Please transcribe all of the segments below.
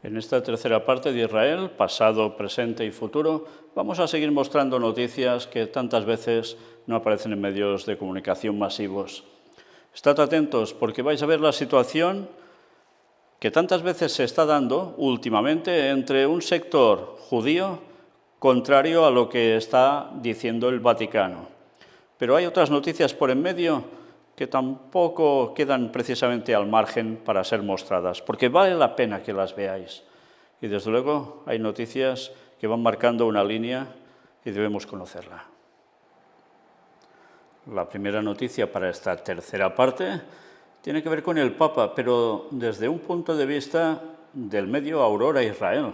En esta tercera parte de Israel, pasado, presente y futuro, vamos a seguir mostrando noticias que tantas veces no aparecen en medios de comunicación masivos. Estad atentos porque vais a ver la situación que tantas veces se está dando últimamente entre un sector judío contrario a lo que está diciendo el Vaticano. Pero hay otras noticias por en medio que tampoco quedan precisamente al margen para ser mostradas, porque vale la pena que las veáis. Y desde luego hay noticias que van marcando una línea y debemos conocerla. La primera noticia para esta tercera parte tiene que ver con el Papa, pero desde un punto de vista del medio Aurora Israel.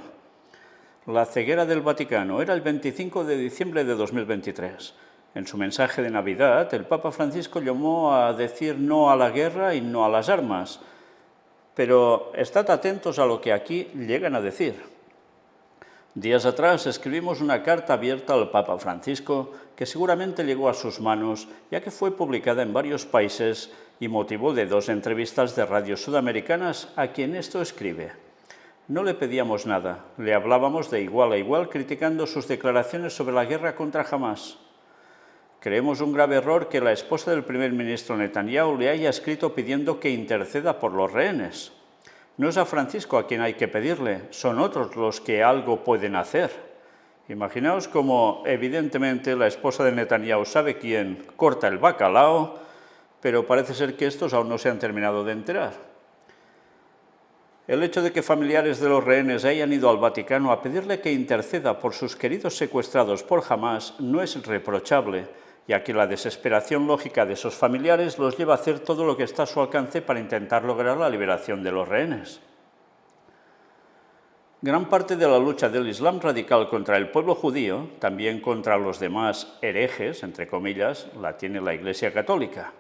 La ceguera del Vaticano era el 25 de diciembre de 2023. En su mensaje de Navidad, el Papa Francisco llamó a decir no a la guerra y no a las armas. Pero estad atentos a lo que aquí llegan a decir. Días atrás escribimos una carta abierta al Papa Francisco que seguramente llegó a sus manos, ya que fue publicada en varios países y motivo de 2 entrevistas de radios sudamericanas a quien esto escribe. No le pedíamos nada, le hablábamos de igual a igual criticando sus declaraciones sobre la guerra contra Hamás. Creemos un grave error que la esposa del primer ministro Netanyahu le haya escrito pidiendo que interceda por los rehenes. No es a Francisco a quien hay que pedirle, son otros los que algo pueden hacer. Imaginaos cómo evidentemente la esposa de Netanyahu sabe quién corta el bacalao, pero parece ser que estos aún no se han terminado de enterar. El hecho de que familiares de los rehenes hayan ido al Vaticano a pedirle que interceda por sus queridos secuestrados por Hamás no es reprochable, ya que la desesperación lógica de esos familiares los lleva a hacer todo lo que está a su alcance para intentar lograr la liberación de los rehenes. Gran parte de la lucha del Islam radical contra el pueblo judío, también contra los demás herejes, entre comillas, la tiene la Iglesia Católica.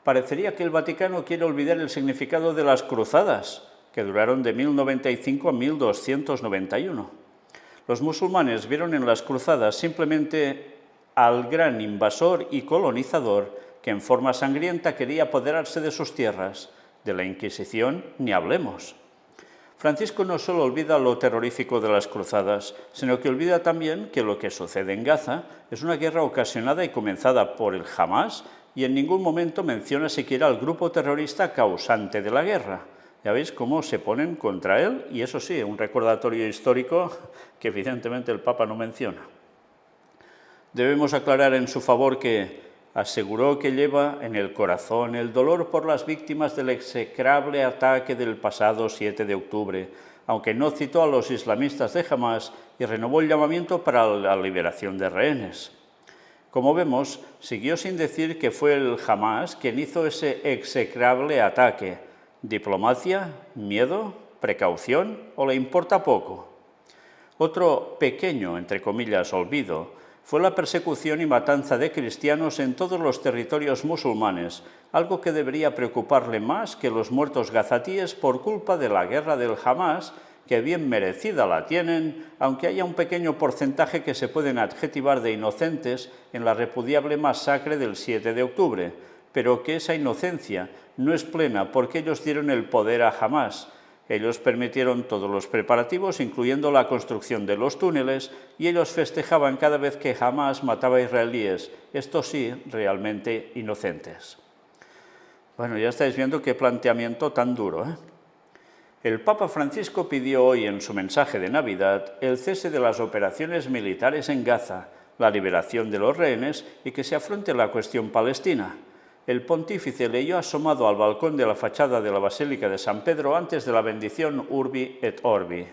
Parecería que el Vaticano quiere olvidar el significado de las cruzadas, que duraron de 1095 a 1291. Los musulmanes vieron en las cruzadas simplemente al gran invasor y colonizador que en forma sangrienta quería apoderarse de sus tierras. De la Inquisición ni hablemos. Francisco no solo olvida lo terrorífico de las cruzadas, sino que olvida también que lo que sucede en Gaza es una guerra ocasionada y comenzada por el Hamás y en ningún momento menciona siquiera al grupo terrorista causante de la guerra. Ya veis cómo se ponen contra él y eso sí, un recordatorio histórico que evidentemente el Papa no menciona. Debemos aclarar en su favor que aseguró que lleva en el corazón el dolor por las víctimas del execrable ataque del pasado 7 de octubre, aunque no citó a los islamistas de Hamás y renovó el llamamiento para la liberación de rehenes. Como vemos, siguió sin decir que fue el Hamás quien hizo ese execrable ataque. ¿Diplomacia? ¿Miedo? ¿Precaución? ¿O le importa poco? Otro pequeño, entre comillas, olvido fue la persecución y matanza de cristianos en todos los territorios musulmanes, algo que debería preocuparle más que los muertos gazatíes por culpa de la guerra del Hamás, que bien merecida la tienen, aunque haya un pequeño porcentaje que se pueden adjetivar de inocentes en la repudiable masacre del 7 de octubre, pero que esa inocencia no es plena porque ellos dieron el poder a Hamás. Ellos permitieron todos los preparativos, incluyendo la construcción de los túneles, y ellos festejaban cada vez que Hamás mataba a israelíes, estos sí, realmente inocentes. Bueno, ya estáis viendo qué planteamiento tan duro, ¿eh? El Papa Francisco pidió hoy en su mensaje de Navidad el cese de las operaciones militares en Gaza, la liberación de los rehenes y que se afronte la cuestión palestina. El pontífice leyó asomado al balcón de la fachada de la Basílica de San Pedro antes de la bendición Urbi et Orbi.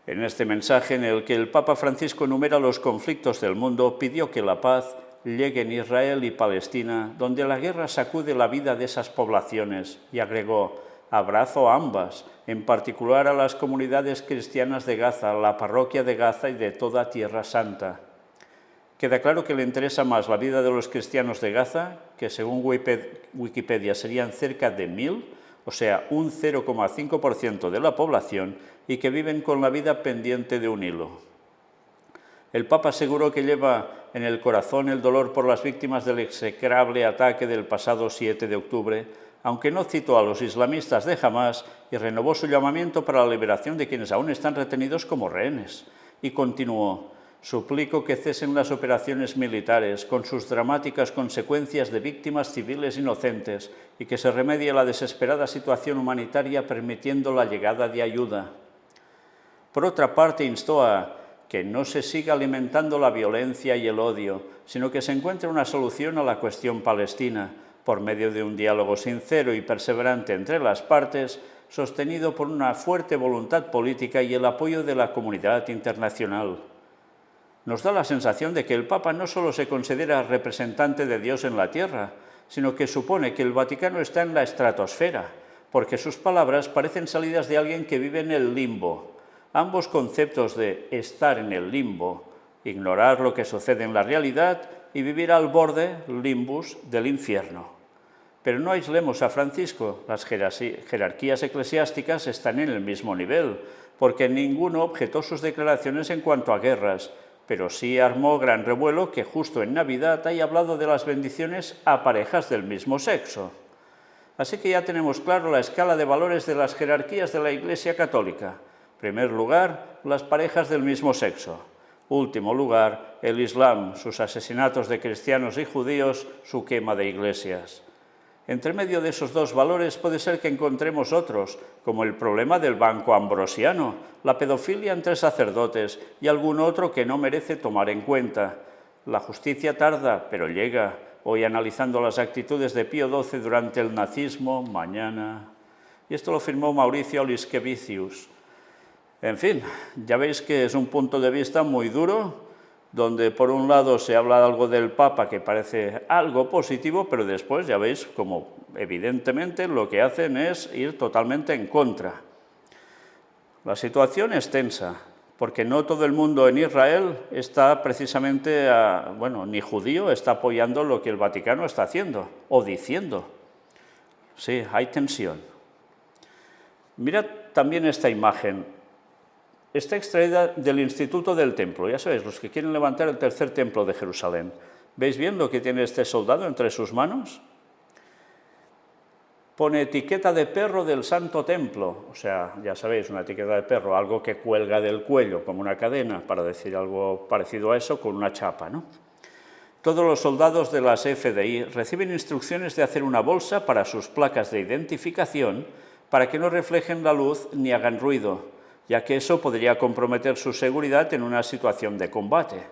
En este mensaje, en el que el Papa Francisco enumera los conflictos del mundo, pidió que la paz llegue en Israel y Palestina, donde la guerra sacude la vida de esas poblaciones, y agregó: abrazo a ambas, en particular a las comunidades cristianas de Gaza, la parroquia de Gaza y de toda Tierra Santa. Queda claro que le interesa más la vida de los cristianos de Gaza, que según Wikipedia serían cerca de 1000, o sea, un 0,5% de la población, y que viven con la vida pendiente de un hilo. El Papa aseguró que lleva en el corazón el dolor por las víctimas del execrable ataque del pasado 7 de octubre, aunque no citó a los islamistas de Hamás y renovó su llamamiento para la liberación de quienes aún están retenidos como rehenes. Y continuó: suplico que cesen las operaciones militares con sus dramáticas consecuencias de víctimas civiles inocentes y que se remedie la desesperada situación humanitaria permitiendo la llegada de ayuda. Por otra parte, instó a que no se siga alimentando la violencia y el odio, sino que se encuentre una solución a la cuestión palestina, por medio de un diálogo sincero y perseverante entre las partes, sostenido por una fuerte voluntad política y el apoyo de la comunidad internacional. Nos da la sensación de que el Papa no solo se considera representante de Dios en la tierra, sino que supone que el Vaticano está en la estratosfera, porque sus palabras parecen salidas de alguien que vive en el limbo. Ambos conceptos de estar en el limbo, ignorar lo que sucede en la realidad, y vivir al borde, limbus, del infierno. Pero no aislemos a Francisco, las jerarquías eclesiásticas están en el mismo nivel, porque ninguno objetó sus declaraciones en cuanto a guerras, pero sí armó gran revuelo que justo en Navidad haya hablado de las bendiciones a parejas del mismo sexo. Así que ya tenemos claro la escala de valores de las jerarquías de la Iglesia Católica. En primer lugar, las parejas del mismo sexo. Último lugar, el Islam, sus asesinatos de cristianos y judíos, su quema de iglesias. Entre medio de esos dos valores puede ser que encontremos otros, como el problema del banco ambrosiano, la pedofilia entre sacerdotes y algún otro que no merece tomar en cuenta. La justicia tarda, pero llega. Hoy analizando las actitudes de Pío XII durante el nazismo, mañana. Y esto lo firmó Mauricio Liskevicius. En fin, ya veis que es un punto de vista muy duro, donde por un lado se habla algo del Papa que parece algo positivo, pero después ya veis como evidentemente lo que hacen es ir totalmente en contra. La situación es tensa, porque no todo el mundo en Israel está precisamente, ni judío, está apoyando lo que el Vaticano está haciendo o diciendo. Sí, hay tensión. Mirad también esta imagen. Está extraída del Instituto del Templo. Ya sabéis, los que quieren levantar el tercer templo de Jerusalén. ¿Veis bien lo que tiene este soldado entre sus manos? Pone etiqueta de perro del Santo Templo. O sea, ya sabéis, una etiqueta de perro, algo que cuelga del cuello, como una cadena, para decir algo parecido a eso, con una chapa, ¿no? Todos los soldados de las FDI reciben instrucciones de hacer una bolsa para sus placas de identificación para que no reflejen la luz ni hagan ruido, ya que eso podría comprometer su seguridad en una situación de combate.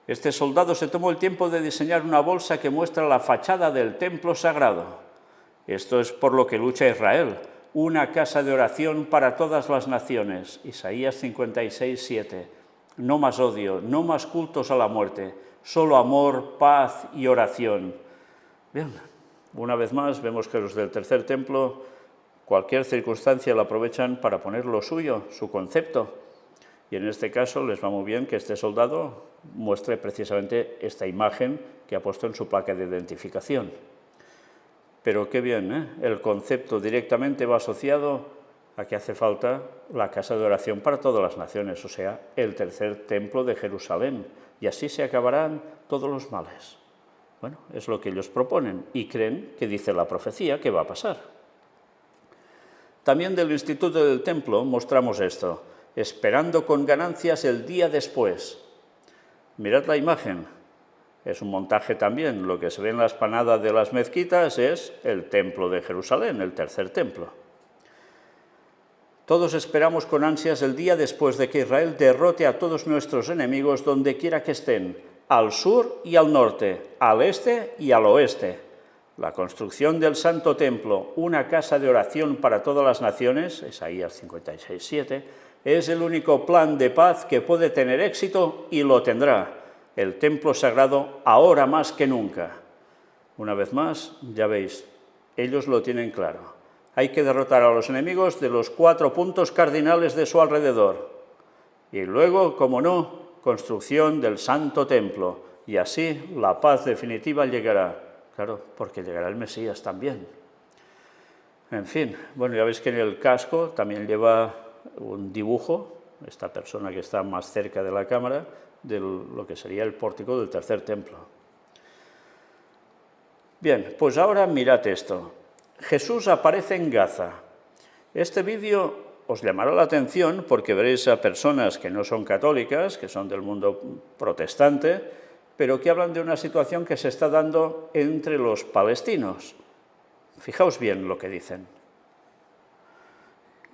Este soldado se tomó el tiempo de diseñar una bolsa que muestra la fachada del templo sagrado. Esto es por lo que lucha Israel, una casa de oración para todas las naciones. Isaías 56, 7. No más odio, no más cultos a la muerte, solo amor, paz y oración. Bien, una vez más vemos que los del tercer templo cualquier circunstancia la aprovechan para poner lo suyo, su concepto. Y en este caso les va muy bien que este soldado muestre precisamente esta imagen que ha puesto en su placa de identificación. Pero qué bien, ¿eh? El concepto directamente va asociado a que hace falta la casa de oración para todas las naciones, o sea, el tercer templo de Jerusalén. Y así se acabarán todos los males. Bueno, es lo que ellos proponen y creen que dice la profecía que va a pasar. También del Instituto del Templo mostramos esto, esperando con ganancias el día después. Mirad la imagen, es un montaje también, lo que se ve en la explanada de las mezquitas es el Templo de Jerusalén, el tercer templo. Todos esperamos con ansias el día después de que Israel derrote a todos nuestros enemigos donde quiera que estén, al sur y al norte, al este y al oeste. La construcción del Santo Templo, una casa de oración para todas las naciones, Isaías 56, 7, es el único plan de paz que puede tener éxito y lo tendrá. El templo sagrado ahora más que nunca. Una vez más, ya veis, ellos lo tienen claro. Hay que derrotar a los enemigos de los 4 puntos cardinales de su alrededor. Y luego, como no, construcción del Santo Templo. Y así la paz definitiva llegará. Claro, porque llegará el Mesías también. En fin, bueno, ya veis que en el casco también lleva un dibujo, esta persona que está más cerca de la cámara, de lo que sería el pórtico del tercer templo. Bien, pues ahora mirad esto. Jesús aparece en Gaza. Este vídeo os llamará la atención porque veréis a personas que no son católicas, que son del mundo protestante, pero que hablan de una situación que se está dando entre los palestinos. Fijaos bien lo que dicen.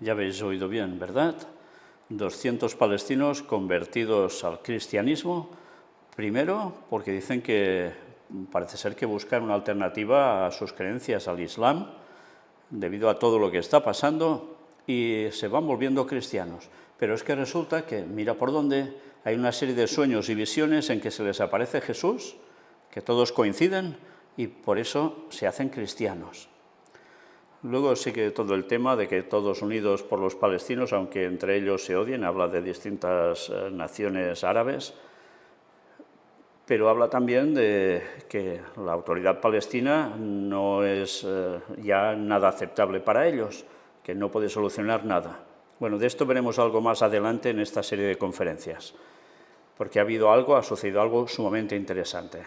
Ya habéis oído bien, ¿verdad? 200 palestinos convertidos al cristianismo, primero porque dicen que parece ser que buscan una alternativa a sus creencias, al Islam, debido a todo lo que está pasando, y se van volviendo cristianos. Pero es que resulta que, mira por dónde, hay una serie de sueños y visiones en que se les aparece Jesús, que todos coinciden, y por eso se hacen cristianos. Luego sigue todo el tema de que todos unidos por los palestinos, aunque entre ellos se odien, habla de distintas naciones árabes, pero habla también de que la autoridad palestina no es ya nada aceptable para ellos, que no puede solucionar nada. Bueno, de esto veremos algo más adelante en esta serie de conferencias, porque ha sucedido algo sumamente interesante.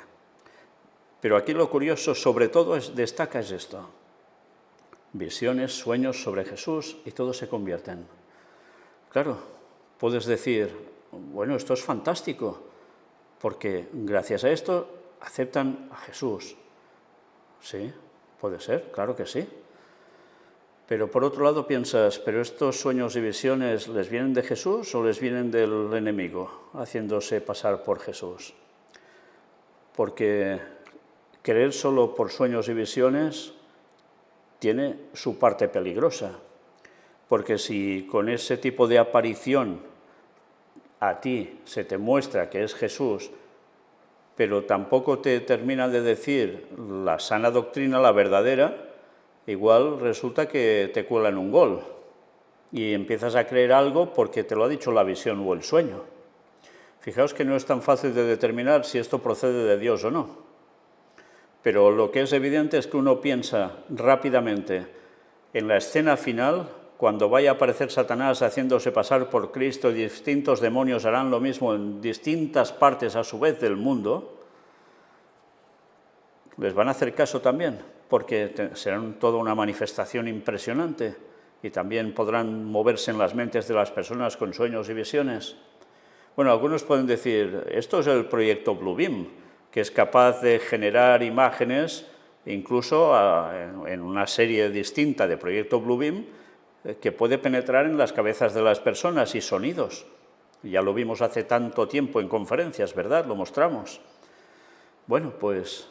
Pero aquí lo curioso, sobre todo, destaca esto. Visiones, sueños sobre Jesús y todos se convierten. Claro, puedes decir, bueno, esto es fantástico, porque gracias a esto aceptan a Jesús. Sí, puede ser, claro que sí. Pero por otro lado piensas, ¿pero estos sueños y visiones les vienen de Jesús o les vienen del enemigo, haciéndose pasar por Jesús? Porque creer solo por sueños y visiones tiene su parte peligrosa, porque si con ese tipo de aparición a ti se te muestra que es Jesús, pero tampoco te termina de decir la sana doctrina, la verdadera, igual resulta que te cuelan un gol y empiezas a creer algo porque te lo ha dicho la visión o el sueño. Fijaos que no es tan fácil de determinar si esto procede de Dios o no. Pero lo que es evidente es que uno piensa rápidamente en la escena final, cuando vaya a aparecer Satanás haciéndose pasar por Cristo, distintos demonios harán lo mismo en distintas partes a su vez del mundo, les van a hacer caso también, porque serán toda una manifestación impresionante y también podrán moverse en las mentes de las personas con sueños y visiones. Bueno, algunos pueden decir, esto es el proyecto Bluebeam, que es capaz de generar imágenes, incluso en una serie distinta de proyecto Bluebeam, que puede penetrar en las cabezas de las personas y sonidos. Ya lo vimos hace tanto tiempo en conferencias, ¿verdad? Lo mostramos. Bueno, pues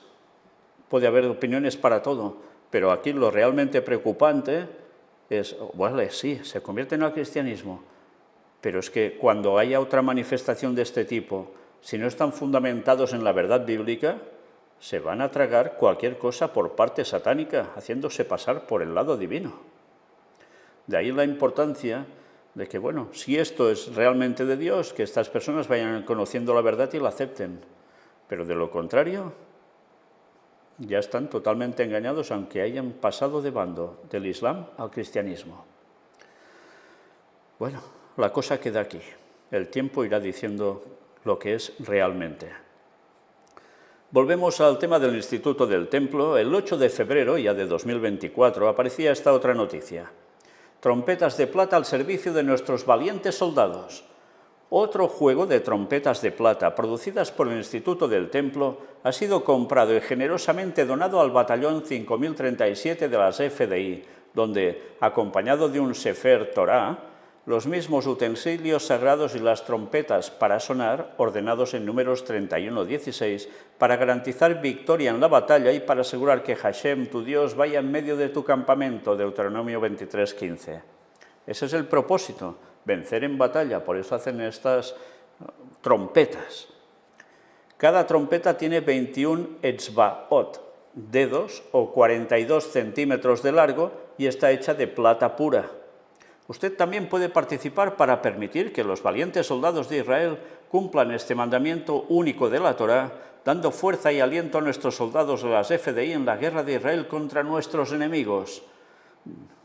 puede haber opiniones para todo, pero aquí lo realmente preocupante es, bueno, sí, se convierten al cristianismo, pero es que cuando haya otra manifestación de este tipo, si no están fundamentados en la verdad bíblica, se van a tragar cualquier cosa por parte satánica, haciéndose pasar por el lado divino. De ahí la importancia de que, bueno, si esto es realmente de Dios, que estas personas vayan conociendo la verdad y la acepten. Pero de lo contrario, ya están totalmente engañados, aunque hayan pasado de bando del Islam al cristianismo. Bueno, la cosa queda aquí. El tiempo irá diciendo lo que es realmente. Volvemos al tema del Instituto del Templo. El 8 de febrero, ya de 2024, aparecía esta otra noticia. Trompetas de plata al servicio de nuestros valientes soldados. Otro juego de trompetas de plata, producidas por el Instituto del Templo, ha sido comprado y generosamente donado al Batallón 5037 de las FDI, donde, acompañado de un Sefer Torah, los mismos utensilios sagrados y las trompetas para sonar, ordenados en números 31-16, para garantizar victoria en la batalla y para asegurar que Hashem, tu Dios, vaya en medio de tu campamento, Deuteronomio 23-15. Ese es el propósito, vencer en batalla, por eso hacen estas trompetas. Cada trompeta tiene 21 etzbaot, dedos, o 42 centímetros de largo, y está hecha de plata pura. Usted también puede participar para permitir que los valientes soldados de Israel cumplan este mandamiento único de la Torá, dando fuerza y aliento a nuestros soldados de las FDI en la guerra de Israel contra nuestros enemigos.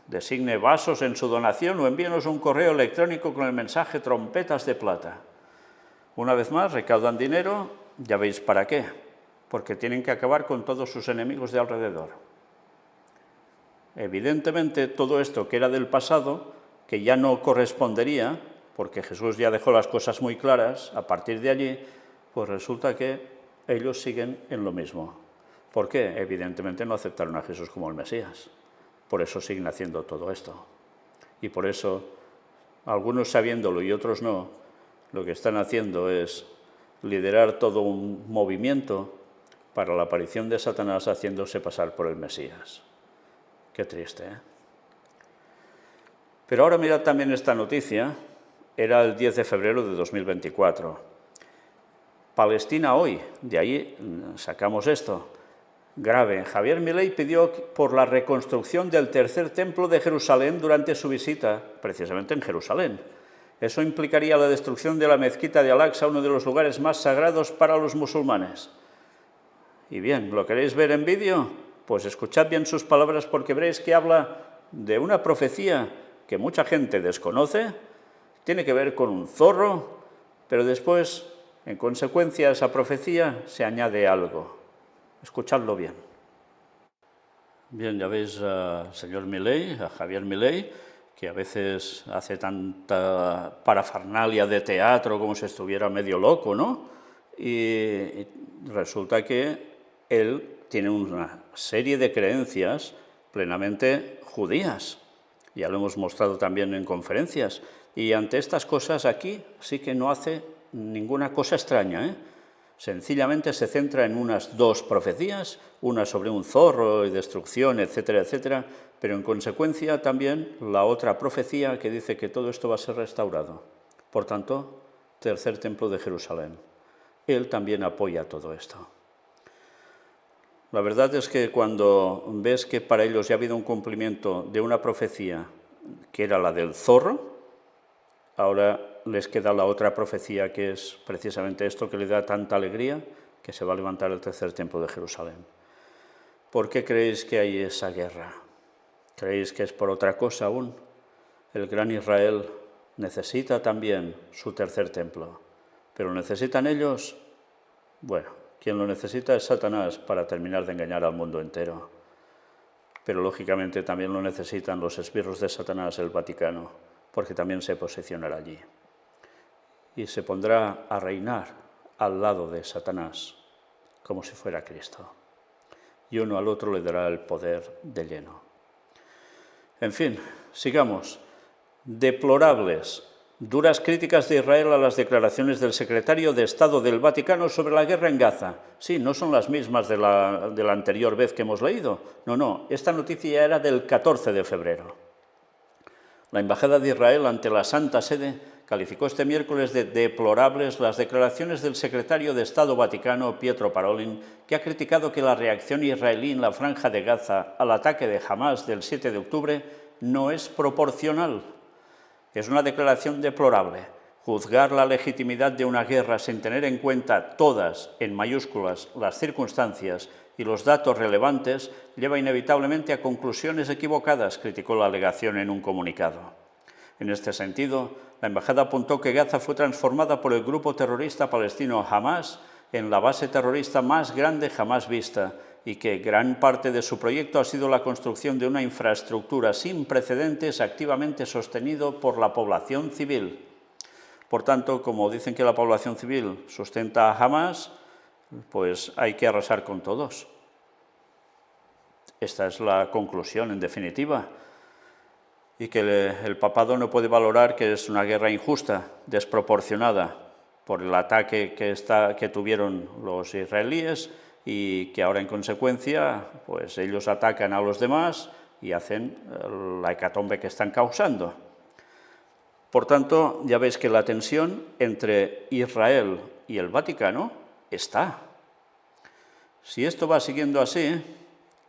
Designe vasos en su donación o envíenos un correo electrónico con el mensaje trompetas de plata. Una vez más, recaudan dinero, ya veis para qué, porque tienen que acabar con todos sus enemigos de alrededor. Evidentemente, todo esto que era del pasado, que ya no correspondería, porque Jesús ya dejó las cosas muy claras, a partir de allí, pues resulta que ellos siguen en lo mismo. ¿Por qué? Evidentemente no aceptaron a Jesús como el Mesías. Por eso siguen haciendo todo esto. Y por eso, algunos sabiéndolo y otros no, lo que están haciendo es liderar todo un movimiento para la aparición de Satanás haciéndose pasar por el Mesías. Qué triste, ¿eh? Pero ahora mirad también esta noticia, era el 10 de febrero de 2024. Palestina hoy, de ahí sacamos esto. Grave, Javier Milei pidió por la reconstrucción del tercer templo de Jerusalén durante su visita, precisamente en Jerusalén. Eso implicaría la destrucción de la mezquita de Al-Aqsa, uno de los lugares más sagrados para los musulmanes. Y bien, ¿lo queréis ver en vídeo? Pues escuchad bien sus palabras porque veréis que habla de una profecía que mucha gente desconoce, tiene que ver con un zorro, pero después, en consecuencia a esa profecía, se añade algo. Escuchadlo bien. Bien, ya veis al señor Milei, a Javier Milei, que a veces hace tanta parafernalia de teatro como si estuviera medio loco, ¿no? Y resulta que él tiene una serie de creencias plenamente judías. Ya lo hemos mostrado también en conferencias. Y ante estas cosas aquí sí que no hace ninguna cosa extraña, ¿eh? Sencillamente se centra en unas dos profecías, una sobre un zorro y destrucción, etcétera, etcétera, pero en consecuencia también la otra profecía que dice que todo esto va a ser restaurado. Por tanto, tercer templo de Jerusalén. Él también apoya todo esto. La verdad es que cuando ves que para ellos ya ha habido un cumplimiento de una profecía que era la del zorro, ahora les queda la otra profecía que es precisamente esto que le da tanta alegría, que se va a levantar el tercer templo de Jerusalén. ¿Por qué creéis que hay esa guerra? ¿Creéis que es por otra cosa aún? El gran Israel necesita también su tercer templo, pero ¿necesitan ellos? Bueno, quien lo necesita es Satanás para terminar de engañar al mundo entero. Pero lógicamente también lo necesitan los esbirros de Satanás, el Vaticano, porque también se posicionará allí. Y se pondrá a reinar al lado de Satanás, como si fuera Cristo. Y uno al otro le dará el poder de lleno. En fin, sigamos. Deplorables. Duras críticas de Israel a las declaraciones del secretario de Estado del Vaticano sobre la guerra en Gaza. Sí, no son las mismas de la anterior vez que hemos leído. No, esta noticia era del 14 de febrero. La Embajada de Israel ante la Santa Sede calificó este miércoles de deplorables las declaraciones del secretario de Estado Vaticano, Pietro Parolin, que ha criticado que la reacción israelí en la Franja de Gaza al ataque de Hamás del 7 de octubre no es proporcional. Es una declaración deplorable. Juzgar la legitimidad de una guerra sin tener en cuenta todas, en mayúsculas, las circunstancias y los datos relevantes lleva inevitablemente a conclusiones equivocadas, criticó la alegación en un comunicado. En este sentido, la embajada apuntó que Gaza fue transformada por el grupo terrorista palestino Hamás en la base terrorista más grande jamás vista y que gran parte de su proyecto ha sido la construcción de una infraestructura sin precedentes activamente sostenido por la población civil. Por tanto, como dicen que la población civil sustenta a Hamás, pues hay que arrasar con todos. Esta es la conclusión, en definitiva. Y que el papado no puede valorar que es una guerra injusta, desproporcionada, por el ataque que tuvieron los israelíes y que ahora, en consecuencia, pues ellos atacan a los demás y hacen la hecatombe que están causando. Por tanto, ya veis que la tensión entre Israel y el Vaticano está. Si esto va siguiendo así,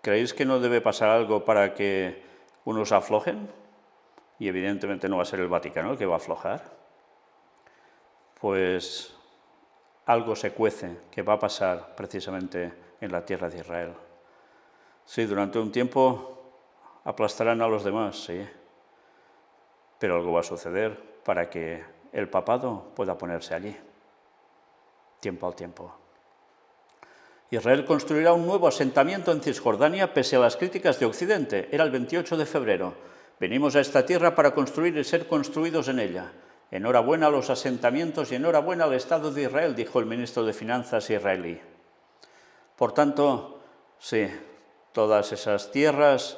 ¿creéis que no debe pasar algo para que unos aflojen? Y evidentemente no va a ser el Vaticano el que va a aflojar. Pues algo se cuece que va a pasar precisamente en la tierra de Israel. Sí, durante un tiempo aplastarán a los demás, sí, pero algo va a suceder para que el papado pueda ponerse allí, tiempo al tiempo. Israel construirá un nuevo asentamiento en Cisjordania pese a las críticas de Occidente. Era el 28 de febrero. Venimos a esta tierra para construir y ser construidos en ella. Enhorabuena a los asentamientos y enhorabuena al Estado de Israel, dijo el ministro de Finanzas israelí. Por tanto, sí, todas esas tierras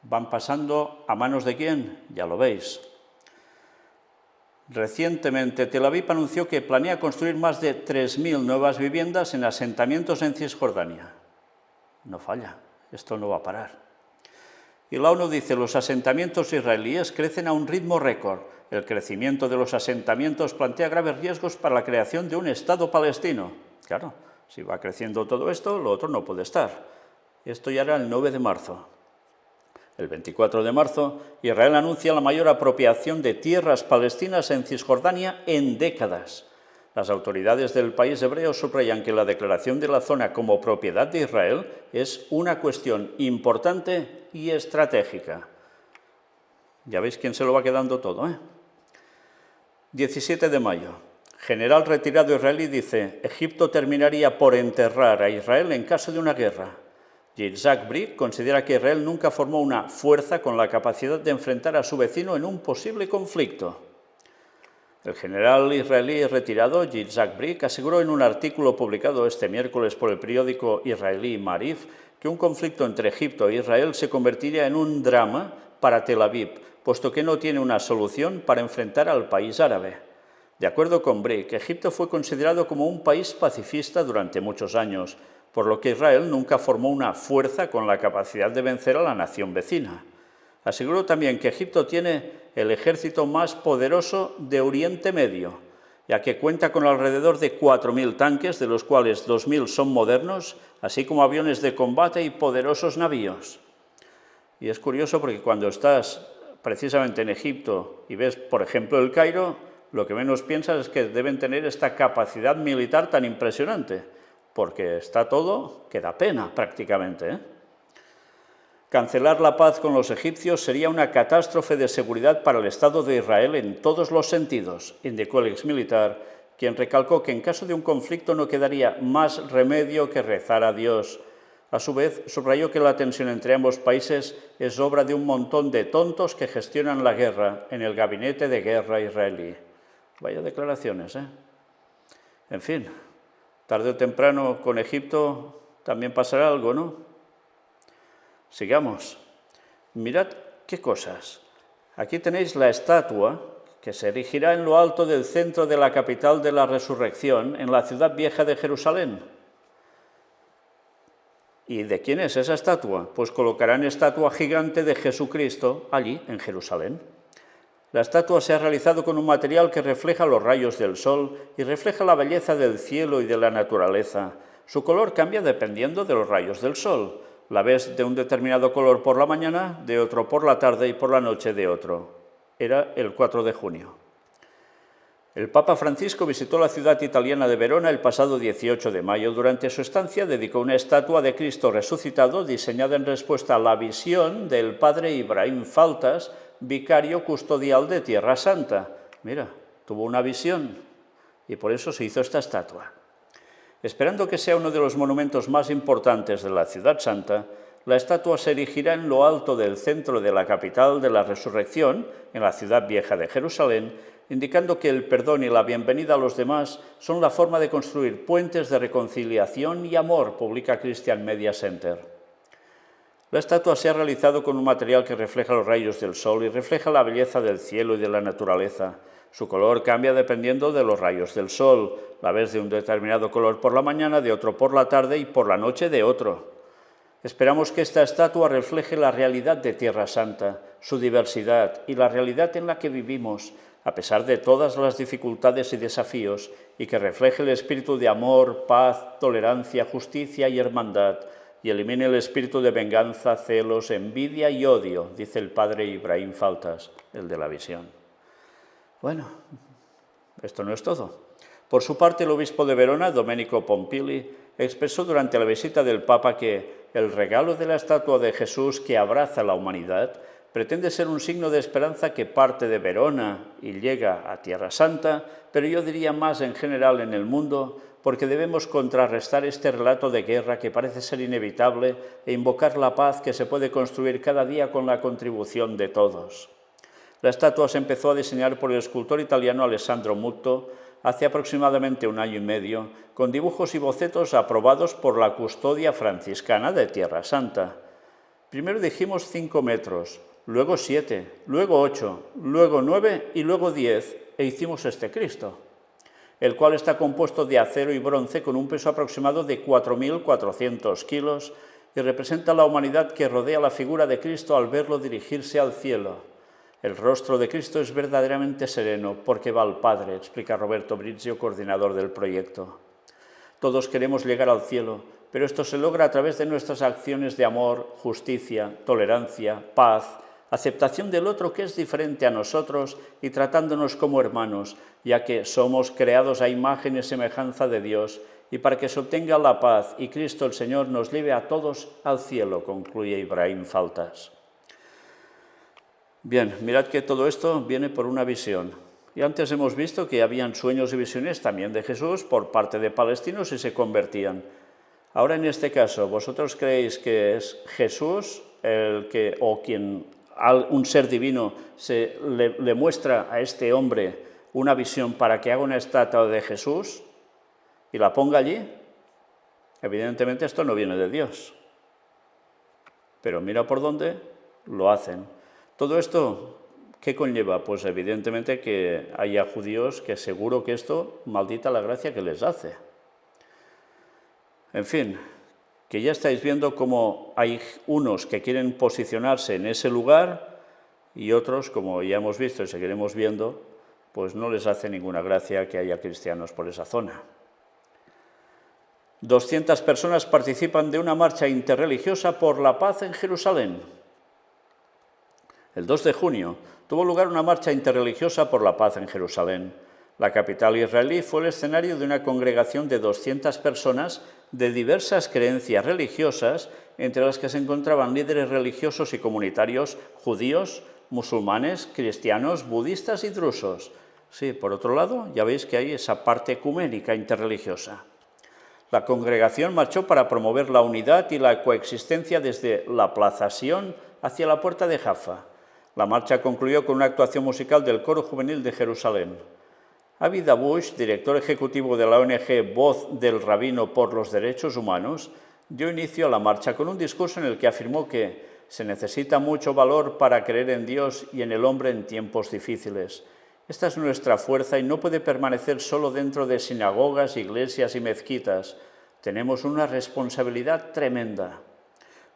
van pasando a manos de ¿quién? Ya lo veis. Recientemente, Tel Aviv anunció que planea construir más de 3.000 nuevas viviendas en asentamientos en Cisjordania. No falla, esto no va a parar. Y la ONU dice, los asentamientos israelíes crecen a un ritmo récord. El crecimiento de los asentamientos plantea graves riesgos para la creación de un Estado palestino. Claro, si va creciendo todo esto, lo otro no puede estar. Esto ya era el 9 de marzo. El 24 de marzo, Israel anuncia la mayor apropiación de tierras palestinas en Cisjordania en décadas. Las autoridades del país hebreo subrayan que la declaración de la zona como propiedad de Israel es una cuestión importante y estratégica. Ya veis quién se lo va quedando todo, ¿eh? 17 de mayo. General retirado israelí dice, Egipto terminaría por enterrar a Israel en caso de una guerra. Yitzhak Brik considera que Israel nunca formó una fuerza con la capacidad de enfrentar a su vecino en un posible conflicto. El general israelí retirado, Yitzhak Brik, aseguró en un artículo publicado este miércoles por el periódico israelí Maariv que un conflicto entre Egipto e Israel se convertiría en un drama para Tel Aviv, puesto que no tiene una solución para enfrentar al país árabe. De acuerdo con Brik, Egipto fue considerado como un país pacifista durante muchos años, por lo que Israel nunca formó una fuerza con la capacidad de vencer a la nación vecina. Aseguró también que Egipto tiene el ejército más poderoso de Oriente Medio, ya que cuenta con alrededor de 4.000 tanques, de los cuales 2.000 son modernos, así como aviones de combate y poderosos navíos. Y es curioso porque cuando estás precisamente en Egipto y ves, por ejemplo, el Cairo, lo que menos piensas es que deben tener esta capacidad militar tan impresionante, porque está todo que da pena prácticamente, ¿eh? Cancelar la paz con los egipcios sería una catástrofe de seguridad para el Estado de Israel en todos los sentidos, indicó el exmilitar, quien recalcó que en caso de un conflicto no quedaría más remedio que rezar a Dios. A su vez, subrayó que la tensión entre ambos países es obra de un montón de tontos que gestionan la guerra en el gabinete de guerra israelí. Vaya declaraciones, ¿eh? En fin, tarde o temprano con Egipto también pasará algo, ¿no? Sigamos. Mirad qué cosas. Aquí tenéis la estatua que se erigirá en lo alto del centro de la capital de la resurrección, en la ciudad vieja de Jerusalén. ¿Y de quién es esa estatua? Pues colocarán estatua gigante de Jesucristo allí, en Jerusalén. La estatua se ha realizado con un material que refleja los rayos del sol y refleja la belleza del cielo y de la naturaleza. Su color cambia dependiendo de los rayos del sol. La ves de un determinado color por la mañana, de otro por la tarde y por la noche de otro. Era el 4 de junio. El Papa Francisco visitó la ciudad italiana de Verona el pasado 18 de mayo. Durante su estancia dedicó una estatua de Cristo resucitado diseñada en respuesta a la visión del padre Ibrahim Faltas, vicario custodial de Tierra Santa. Mira, tuvo una visión y por eso se hizo esta estatua. Esperando que sea uno de los monumentos más importantes de la Ciudad Santa, la estatua se erigirá en lo alto del centro de la capital de la Resurrección, en la ciudad vieja de Jerusalén, indicando que el perdón y la bienvenida a los demás son la forma de construir puentes de reconciliación y amor, publica Christian Media Center. La estatua se ha realizado con un material que refleja los rayos del sol y refleja la belleza del cielo y de la naturaleza. Su color cambia dependiendo de los rayos del sol. La ves de un determinado color por la mañana, de otro por la tarde y por la noche de otro. Esperamos que esta estatua refleje la realidad de Tierra Santa, su diversidad y la realidad en la que vivimos, a pesar de todas las dificultades y desafíos, y que refleje el espíritu de amor, paz, tolerancia, justicia y hermandad, y elimine el espíritu de venganza, celos, envidia y odio, dice el padre Ibrahim Faltas, el de la visión. Bueno, esto no es todo. Por su parte, el obispo de Verona, Domenico Pompili, expresó durante la visita del Papa que el regalo de la estatua de Jesús que abraza la humanidad pretende ser un signo de esperanza que parte de Verona y llega a Tierra Santa, pero yo diría más en general en el mundo, porque debemos contrarrestar este relato de guerra que parece ser inevitable e invocar la paz que se puede construir cada día con la contribución de todos. La estatua se empezó a diseñar por el escultor italiano Alessandro Mutto hace aproximadamente 1 año y medio, con dibujos y bocetos aprobados por la Custodia Franciscana de Tierra Santa. Primero dijimos 5 metros, luego 7, luego 8, luego 9 y luego 10, e hicimos este Cristo, el cual está compuesto de acero y bronce con un peso aproximado de 4.400 kilos y representa la humanidad que rodea la figura de Cristo al verlo dirigirse al cielo. El rostro de Cristo es verdaderamente sereno porque va al Padre, explica Roberto Brizio, coordinador del proyecto. Todos queremos llegar al cielo, pero esto se logra a través de nuestras acciones de amor, justicia, tolerancia, paz, aceptación del otro que es diferente a nosotros y tratándonos como hermanos, ya que somos creados a imagen y semejanza de Dios, y para que se obtenga la paz y Cristo el Señor nos lleve a todos al cielo, concluye Ibrahim Faltas. Bien, mirad que todo esto viene por una visión. Y antes hemos visto que habían sueños y visiones también de Jesús por parte de palestinos y se convertían. Ahora en este caso, ¿vosotros creéis que es Jesús el que, o quien, un ser divino, le muestra a este hombre una visión para que haga una estatua de Jesús y la ponga allí? Evidentemente esto no viene de Dios. Pero mira por dónde lo hacen. Todo esto, ¿qué conlleva? Pues evidentemente que haya judíos que seguro que esto, maldita la gracia que les hace. En fin, que ya estáis viendo cómo hay unos que quieren posicionarse en ese lugar y otros, como ya hemos visto y seguiremos viendo, pues no les hace ninguna gracia que haya cristianos por esa zona. 200 personas participan de una marcha interreligiosa por la paz en Jerusalén. El 2 de junio tuvo lugar una marcha interreligiosa por la paz en Jerusalén. La capital israelí fue el escenario de una congregación de 200 personas de diversas creencias religiosas, entre las que se encontraban líderes religiosos y comunitarios judíos, musulmanes, cristianos, budistas y drusos. Sí, por otro lado, ya veis que hay esa parte ecuménica interreligiosa. La congregación marchó para promover la unidad y la coexistencia desde la Plaza Sion hacia la puerta de Jaffa. La marcha concluyó con una actuación musical del Coro Juvenil de Jerusalén. Avi Dabush, director ejecutivo de la ONG Voz del Rabino por los Derechos Humanos, dio inicio a la marcha con un discurso en el que afirmó que se necesita mucho valor para creer en Dios y en el hombre en tiempos difíciles. Esta es nuestra fuerza y no puede permanecer solo dentro de sinagogas, iglesias y mezquitas. Tenemos una responsabilidad tremenda.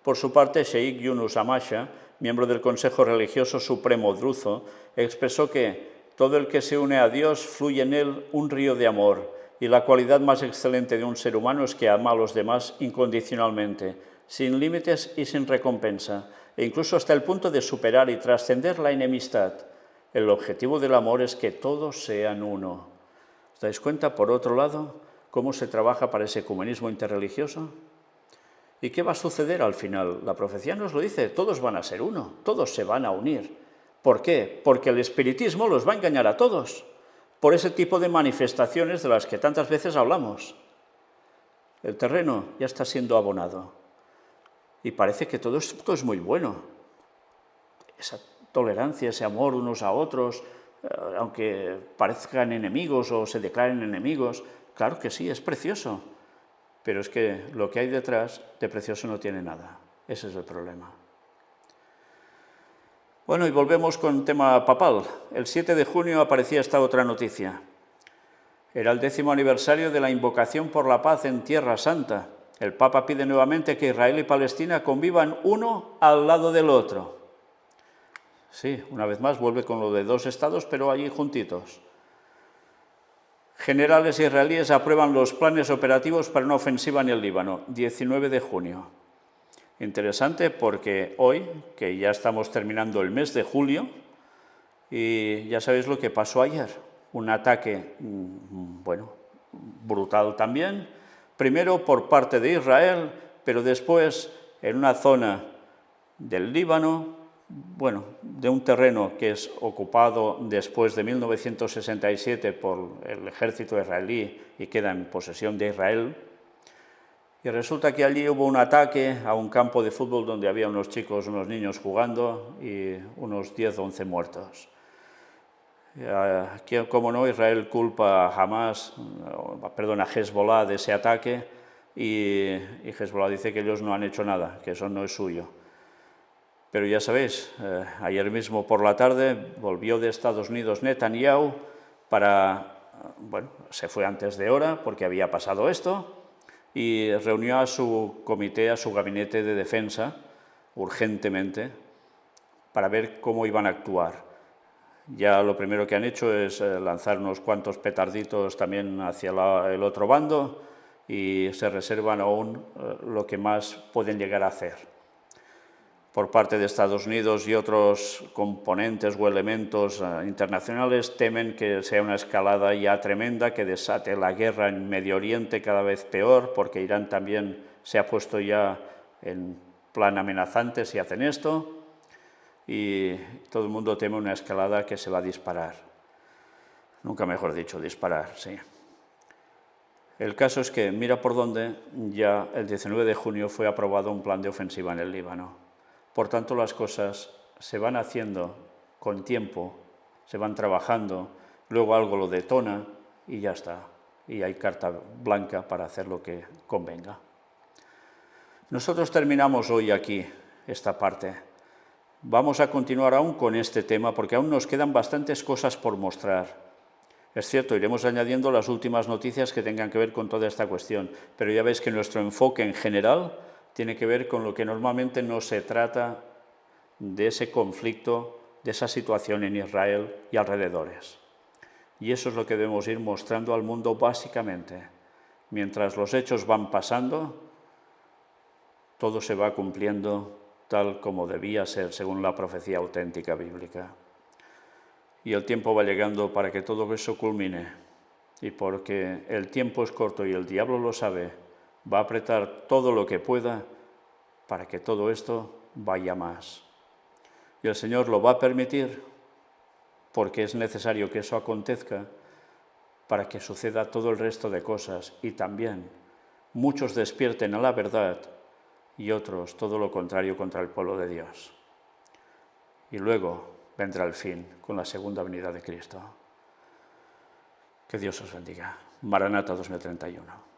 Por su parte, Sheikh Yunus Amasha, miembro del Consejo Religioso Supremo druzo, expresó que todo el que se une a Dios fluye en él un río de amor, y la cualidad más excelente de un ser humano es que ama a los demás incondicionalmente, sin límites y sin recompensa, e incluso hasta el punto de superar y trascender la enemistad. El objetivo del amor es que todos sean uno. ¿Os dais cuenta, por otro lado, cómo se trabaja para ese ecumenismo interreligioso? ¿Y qué va a suceder al final? La profecía nos lo dice, todos van a ser uno, todos se van a unir. ¿Por qué? Porque el espiritismo los va a engañar a todos, por ese tipo de manifestaciones de las que tantas veces hablamos. El terreno ya está siendo abonado y parece que todo esto es muy bueno. Esa tolerancia, ese amor unos a otros, aunque parezcan enemigos o se declaren enemigos, claro que sí, es precioso, pero es que lo que hay detrás de precioso no tiene nada. Ese es el problema. Bueno, y volvemos con el tema papal. El 7 de junio aparecía esta otra noticia. Era el 10º aniversario de la invocación por la paz en Tierra Santa. El Papa pide nuevamente que Israel y Palestina convivan uno al lado del otro. Sí, una vez más vuelve con lo de 2 estados, pero allí juntitos. Generales israelíes aprueban los planes operativos para una ofensiva en el Líbano, 19 de junio. Interesante porque hoy, que ya estamos terminando el mes de julio, y ya sabéis lo que pasó ayer, un ataque, bueno, brutal también, primero por parte de Israel, pero después en una zona del Líbano, bueno, de un terreno que es ocupado después de 1967 por el ejército israelí y queda en posesión de Israel. Y resulta que allí hubo un ataque a un campo de fútbol donde había unos chicos, unos niños jugando y unos 10 o 11 muertos. Aquí, como no, Israel culpa a Hamas, a Hezbollah de ese ataque y Hezbollah dice que ellos no han hecho nada, que eso no es suyo. Pero ya sabéis, ayer mismo por la tarde volvió de Estados Unidos Netanyahu se fue antes de hora porque había pasado esto y reunió a su comité, a su gabinete de defensa, urgentemente, para ver cómo iban a actuar. Ya lo primero que han hecho es lanzar unos cuantos petarditos también hacia el otro bando y se reservan aún lo que más pueden llegar a hacer. Por parte de Estados Unidos y otros componentes o elementos internacionales temen que sea una escalada ya tremenda, que desate la guerra en Medio Oriente cada vez peor, porque Irán también se ha puesto ya en plan amenazante si hacen esto, y todo el mundo teme una escalada que se va a disparar. Nunca mejor dicho, disparar, sí. El caso es que, mira por dónde, ya el 19 de junio fue aprobado un plan de ofensiva en el Líbano. Por tanto, las cosas se van haciendo con tiempo, se van trabajando, luego algo lo detona y ya está. Y hay carta blanca para hacer lo que convenga. Nosotros terminamos hoy aquí esta parte. Vamos a continuar aún con este tema porque aún nos quedan bastantes cosas por mostrar. Es cierto, iremos añadiendo las últimas noticias que tengan que ver con toda esta cuestión, pero ya veis que nuestro enfoque en general tiene que ver con lo que normalmente no se trata de ese conflicto, de esa situación en Israel y alrededores. Y eso es lo que debemos ir mostrando al mundo básicamente. Mientras los hechos van pasando, todo se va cumpliendo tal como debía ser según la profecía auténtica bíblica. Y el tiempo va llegando para que todo eso culmine. Y porque el tiempo es corto y el diablo lo sabe, va a apretar todo lo que pueda para que todo esto vaya más. Y el Señor lo va a permitir porque es necesario que eso acontezca para que suceda todo el resto de cosas y también muchos despierten a la verdad y otros todo lo contrario contra el pueblo de Dios. Y luego vendrá el fin con la segunda venida de Cristo. Que Dios os bendiga. Maranata 2031.